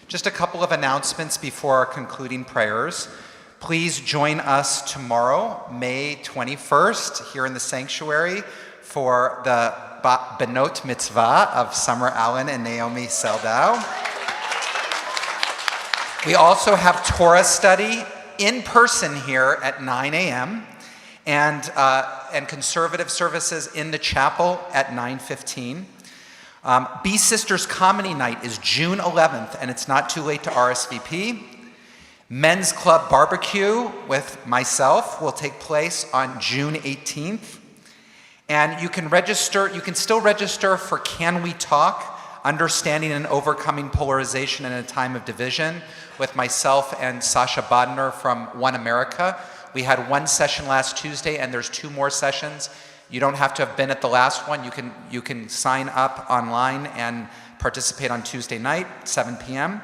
Just a couple of announcements before our concluding prayers. Please join us tomorrow, May 21st, here in the sanctuary for the Benot Mitzvah of Summer Allen and Naomi Seldau. We also have Torah study in person here at 9 a.m. and conservative services in the chapel at 9:15. Be Sisters Comedy Night is June 11th, and it's not too late to RSVP. Men's Club Barbecue with myself will take place on June 18th. And you can still register for Can We Talk? Understanding and Overcoming Polarization in a Time of Division with myself and Sasha Bodner from One America. We had one session last Tuesday, and there's 2 more sessions. You don't have to have been at the last one. You can sign up online and participate on Tuesday night, 7 p.m.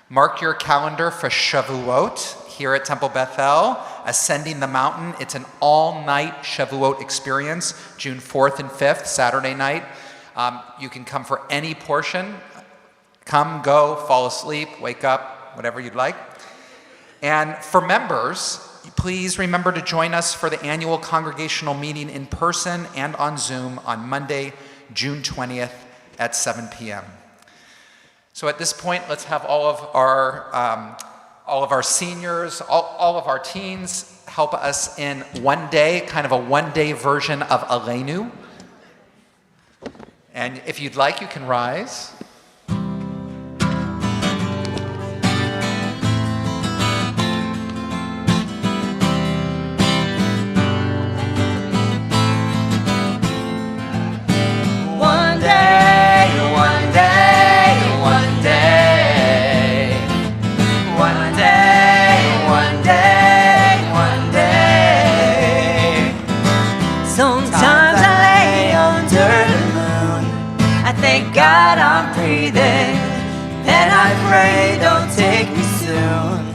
Mark your calendar for Shavuot here at Temple Bethel, Ascending the Mountain. It's an all-night Shavuot experience, June 4th and 5th, Saturday night. You can come for any portion. Come, go, fall asleep, wake up, whatever you'd like. And for members, please remember to join us for the annual congregational meeting in person and on Zoom on Monday, June 20th at 7 p.m. So at this point, let's have all of our seniors, all of our teens help us in one day, kind of a one-day version of Aleinu. And if you'd like, you can rise. One day, one day, one day. One day, one day, one day. Sometimes I lay under the moon. I thank God I'm breathing. Then I pray, don't take me soon.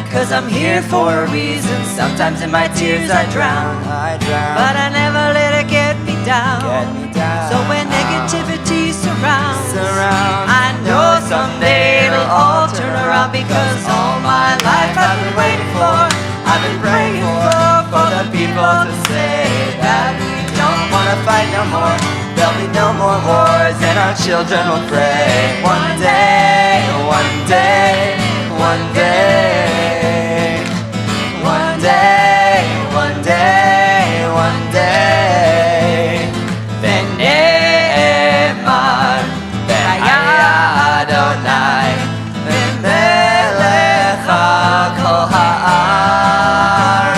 'Cause I'm here for a reason. Sometimes in my tears I drown. But I never let it get me down. So when negativity surrounds, I know someday it'll all turn around. Because all my life I've been waiting for, I've been praying for the people to say that we don't wanna fight no more. There'll be no more wars and our children will pray. One day, one day, one day. One day, one day, one day. V'ne'emar, v'haya Adonai, v'melecha kol ha'aretz.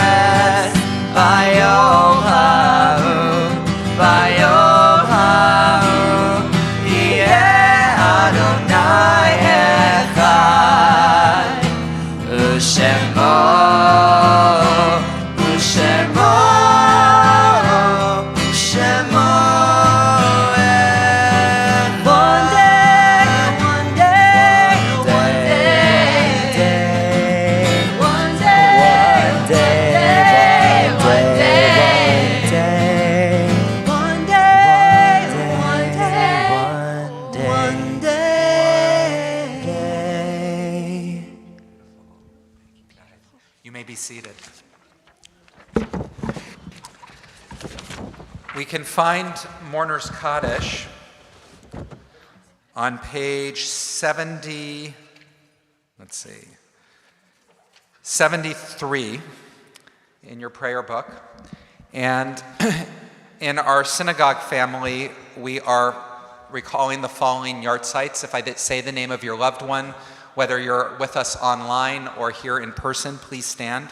You may be seated. We can find Mourner's Kaddish on page 73 in your prayer book. And in our synagogue family, we are recalling the following yahrzeits. If I say the name of your loved one, whether you're with us online or here in person, please stand.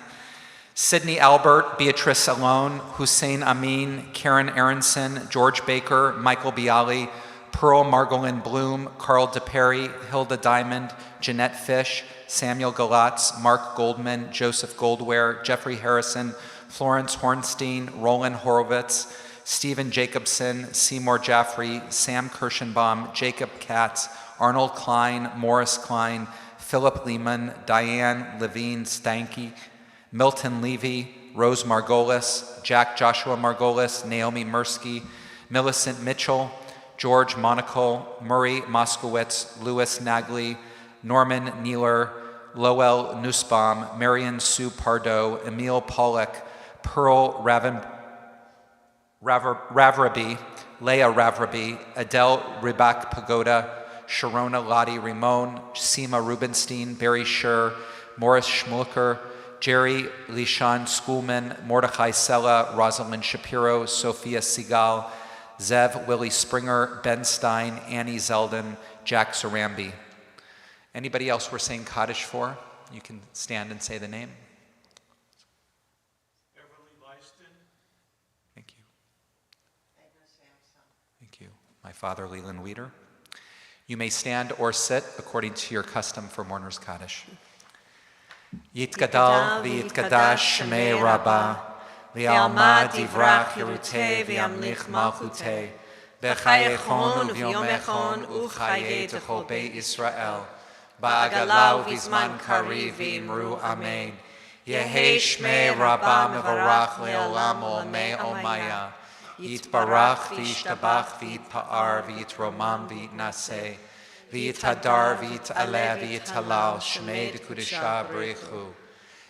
Sydney Albert, Beatrice Alone, Hussein Amin, Karen Aronson, George Baker, Michael Bialy, Pearl Margolin Bloom, Carl DePerry, Hilda Diamond, Jeanette Fish, Samuel Galatz, Mark Goldman, Joseph Goldware, Jeffrey Harrison, Florence Hornstein, Roland Horowitz, Stephen Jacobson, Seymour Jaffrey, Sam Kirschenbaum, Jacob Katz, Arnold Klein, Morris Klein, Philip Lehman, Diane Levine Stanky, Milton Levy, Rose Margolis, Jack Joshua Margolis, Naomi Mursky, Millicent Mitchell, George Monaco, Murray Moskowitz, Louis Nagley, Norman Neeler, Lowell Nussbaum, Marion Sue Pardo, Emil Pollack, Pearl Ravraby, Leah Ravraby, Adele Ribak Pagoda, Sharona Lottie Ramon, Seema Rubenstein, Barry Scher, Morris Schmulker, Jerry Lishan Schoolman, Mordechai Sella, Rosalind Shapiro, Sophia Segal, Zev Willie Springer, Ben Stein, Annie Zeldin, Jack Sarambi. Anybody else we're saying Kaddish for? You can stand and say the name. Beverly Lyston. Thank you. Thank you. My father, Leland Weeder. You may stand or sit according to your custom for Mourner's Kaddish. Yitgadal v'yitkadash shmei Rabbah, v'alma divrach yerutei v'yamlich malchutei, b'chayechon u'v'yomechon u'chayei techol bei Yisrael, ba'agalau v'zman kari v'imru amen. Yehei shmei Rabbah mevarach le'olam olamei omaya, yitbarach v'yishtabach v'yitpa'ar v'yitromam v'yitnaseh, V'yithadar v'yit'aleh v'yit'halal shmei d'kudisha b'rechu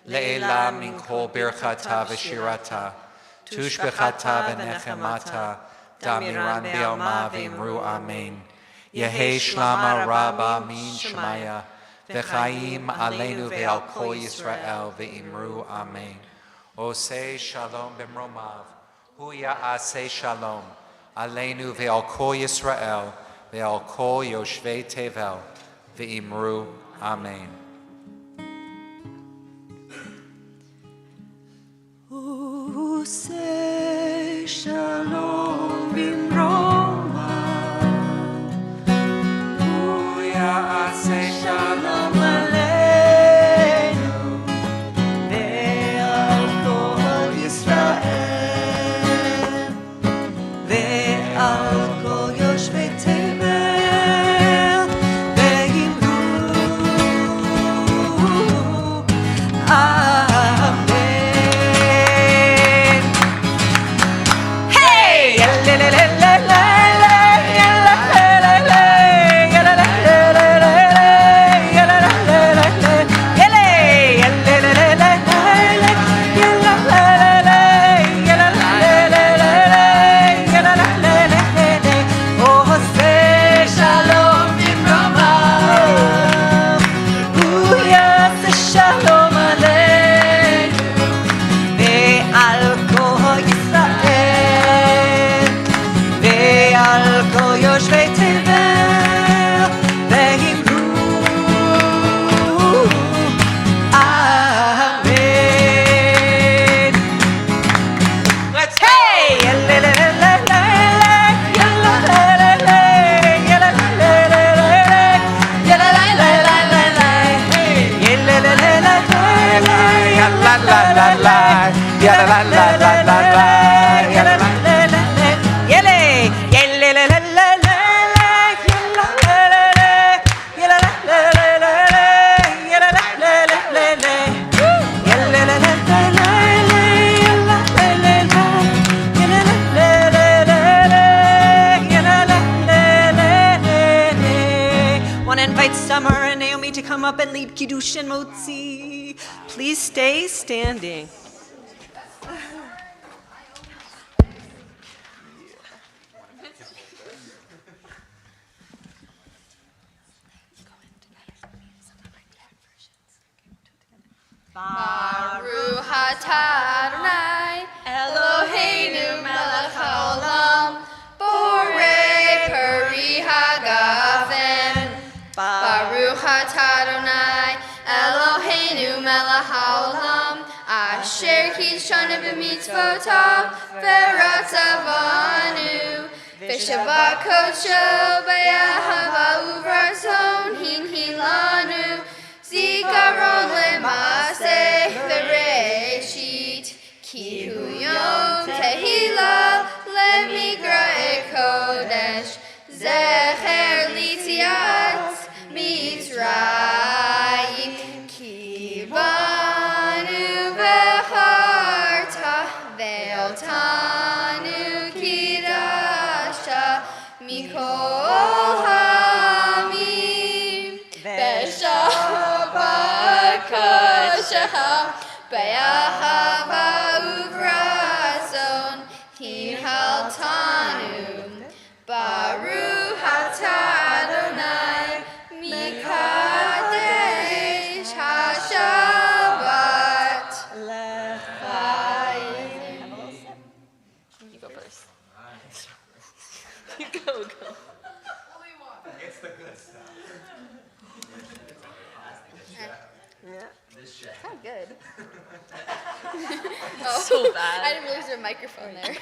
le'elam min kol birchata v'shirata tushbechata v'nechemata damiran be'alma v'imru amen Yehei shlama rabba min shemaya v'chaim aleinu ve'al kol Yisrael v'imru amen Osei shalom b'mromav hu ya'aseh shalom aleinu ve'al kol Yisrael ve'al kol yoshvei tevel ve'imru amen. Usei shalom b'mroma, Ya'aseh shalom aleinu ve'al kol Yisrael ve'al kol yoshvei tevel. Summer and Naomi to come up and lead Kiddush and Motzi. Please stay standing. Baruch atah Adonai Eloheinu melech haolam borei peri hagafen. Baruch atah Adonai Eloheinu melech haolam asher kidshanu b'mitzvotav v'ratzavanu v'shabbat kodsho b'yahava uvratzon hinhin lanu zikaron lemaseh v'reshit ki hu yom tehillah lemigra'e kodesh zecher litziat mitzrayim ki banu v'charta ve'otanu kidashta mikol hamim v'shabbat kodshecha b'yahava uvratzon hinhaltanu Baruch atah Adonai mikadesh hashabbat l'chaim. You go first. You go. It's the good stuff. So good. So bad. I didn't realize there was a microphone there.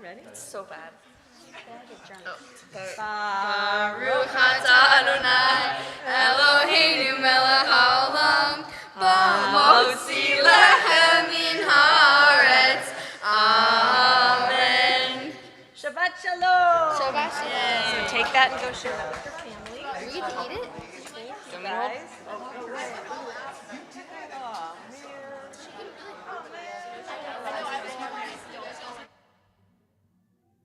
Ready? It's so bad. Baruch atah Adonai Eloheinu melech haolam b'motzi lechem min haaretz. Amen. Shabbat shalom. Shabbat shalom. So take that and go share that with your family. Are we going to eat it? Guys.